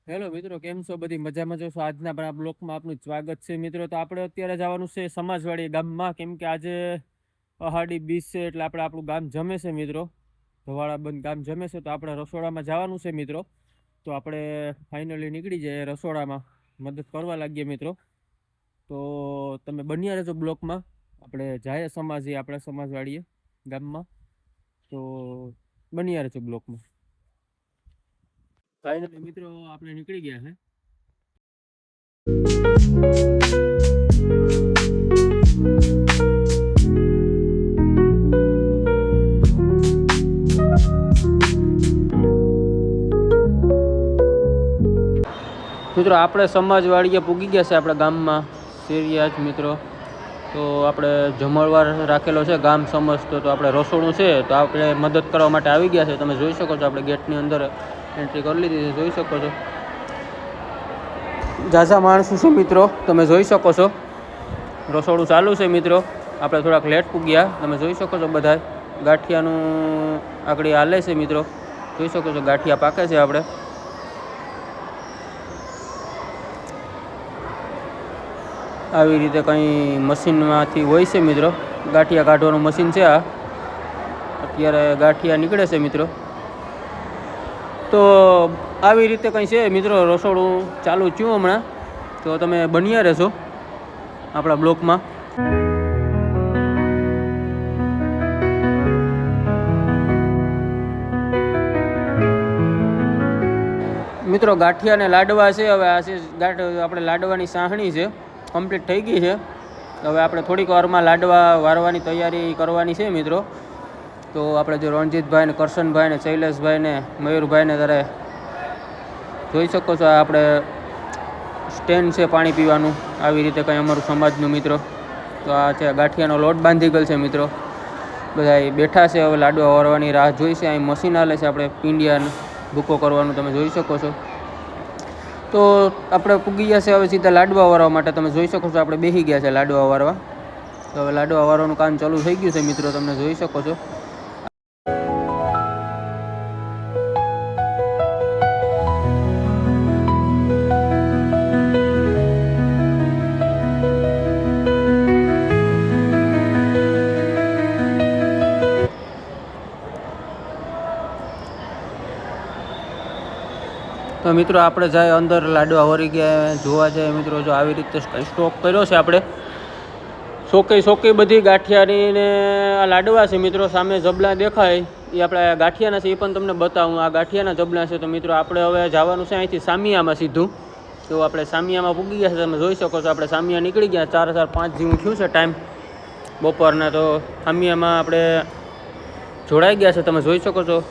Hello મિત્રો, કેમ છો? બધી મજામાં છો? આજના આપણા બ્લોકમાં આપનું સ્વાગત છે મિત્રો. તો આપણે અત્યારે જવાનું છે સમાજવાડી ગામમાં, કેમ કે આજે અહાડી બીચ છે એટલે આપણું ગામ જમે છે મિત્રો. ધવાળા બંધ ગામ જમે છે, તો આપણે રસોડામાં જવાનું છે મિત્રો. તો આપણે ફાઇનલી નીકળી જઈએ રસોડામાં, મદદ કરવા લાગીએ મિત્રો. તો તમે બન્યા રહેજો બ્લોકમાં. આપણે જાય આપણે સમાજવાડીએ ગામમાં, તો બન્યા રહેજો બ્લોકમાં. ફાઇનલી મિત્રો આપણે નીકળી ગયા છે. મિત્રો આપણે સમાજવાડીએ પૂગી ગયા છે આપણા ગામમાં શેરિયા જ મિત્રો. તો આપણે જમણવાર રાખેલો છે ગામ સમજતો, તો આપણે રસોડું છે તો આપણે મદદ કરવા માટે આવી ગયા છે. તમે જોઈ શકો છો, આપણે ગેટની અંદર એન્ટ્રી કરી લીધી છે, જોઈ શકો છો. ઝાઝા માણસો છે મિત્રો, તમે જોઈ શકો છો. રસોડું ચાલુ છે મિત્રો. આપણે થોડાક લેટ પૂગ્યા, તમે જોઈ શકો છો. બધા ગાંઠિયાનું આગળ હાલે છે મિત્રો, જોઈ શકો છો. ગાંઠિયા પાકે છે. આપણે આવી રીતે કંઈ મશીનમાંથી હોય છે મિત્રો, ગાંઠિયા કાઢવાનું મશીન છે આ. અત્યારે ગાંઠિયા નીકળે છે મિત્રો. તો આવી રીતે કંઈ છે મિત્રો, રસોડું ચાલુ થયું હમણાં. તો તમે બન્યા રહેશો આપણા બ્લોકમાં. મિત્રો ગાંઠિયા ને લાડવા છે. હવે આ છે આપણે લાડવાની સાહણી છે, કમ્પ્લીટ થઈ ગઈ છે. હવે આપણે થોડીક વારમાં લાડવા વારવાની તૈયારી કરવાની છે મિત્રો. તો આપણે જો રણજીતભાઈ ને કરશનભાઈ ને શૈલેષભાઈ ને મયુરભાઈ ને ત્યારે જોઈ શકો છો. આપણે સ્ટેન્ડ છે પાણી પીવાનું, આવી રીતે કંઈ અમારું સમાજનું મિત્રો. તો આ છે ગાંઠિયાનો લોટ બાંધી ગયેલ છે મિત્રો. બધા બેઠા છે, હવે લાડવા વારવાની રાહ જોઈ છે. અહીં મશીન હાલે છે, આપણે પીંડિયા ભૂકો કરવાનું તમે જોઈ શકો છો. તો આપણે પૂગી ગયા છે હવે સીધા લાડવા વારવા માટે. તમે જોઈ શકો છો આપણે બેસી ગયા છે લાડવા વારવા. તો હવે લાડવા વારવાનું કામ ચાલુ થઈ ગયું છે મિત્રો, તમે જોઈ શકો છો. તો મિત્રો આપણે જાય અંદર, લાડવા વળી ગયા જોવા જાય મિત્રો. જો આવી રીતે સ્ટોક કર્યો છે આપણે, સોકે બધી ગાંઠિયાની ને આ લાડવા છે મિત્રો. સામે જબલા દેખાય એ આપણે ગાંઠિયાના છે, એ પણ તમને બતાવું. આ ગાંઠિયાના જબલા છે. તો મિત્રો આપણે હવે જવાનું છે અહીંથી સામિયામાં સીધું. તો આપણે સામિયામાં પૂગી ગયા છે, તમે જોઈ શકો છો. આપણે સામિયા નીકળી ગયા, 4:05 જેવું થયું છે ટાઈમ બપોરના. તો સામિયામાં આપણે જોડાઈ ગયા છે, તમે જોઈ શકો છો.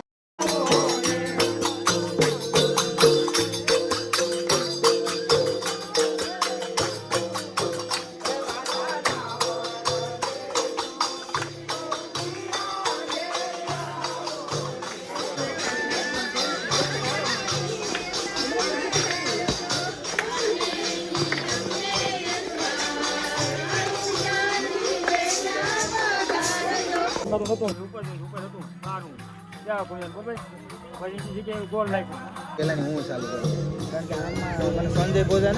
પેલાની હું ચાલુ કરું, કારણ કે આમાં મને સંજય ભોજા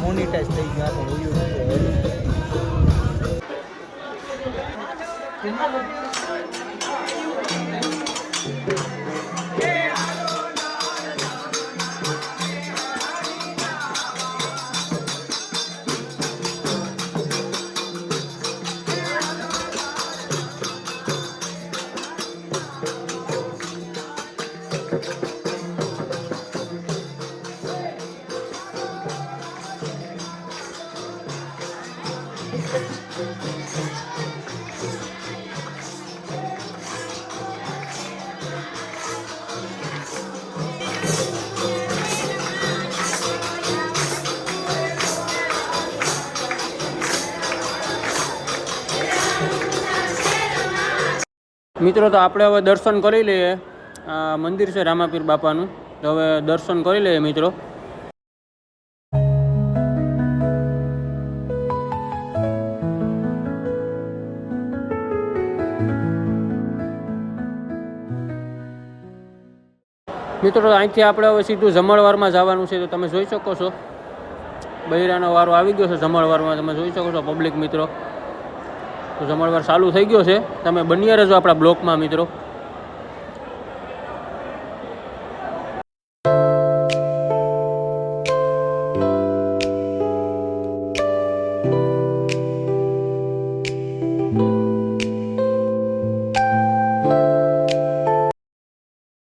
મોનિટાઈઝ થઈ ગયા મિત્રો. તો આપણે હવે દર્શન કરી લઈએ. આ મંદિર છે રામાપીર બાપાનું. તો હવે દર્શન કરી લઈએ મિત્રો. મિત્રો અહીંથી આપણે હવે સીધું જમણવારમાં જવાનું છે. તો તમે જોઈ શકો છો બૈરાનો વારો આવી ગયો છે જમણવારમાં. તમે જોઈ શકો છો પબ્લિક મિત્રો. તો જમણવાર ચાલુ થઈ ગયો છે. તમે બન્યા રહેજો આપણા બ્લોકમાં મિત્રો.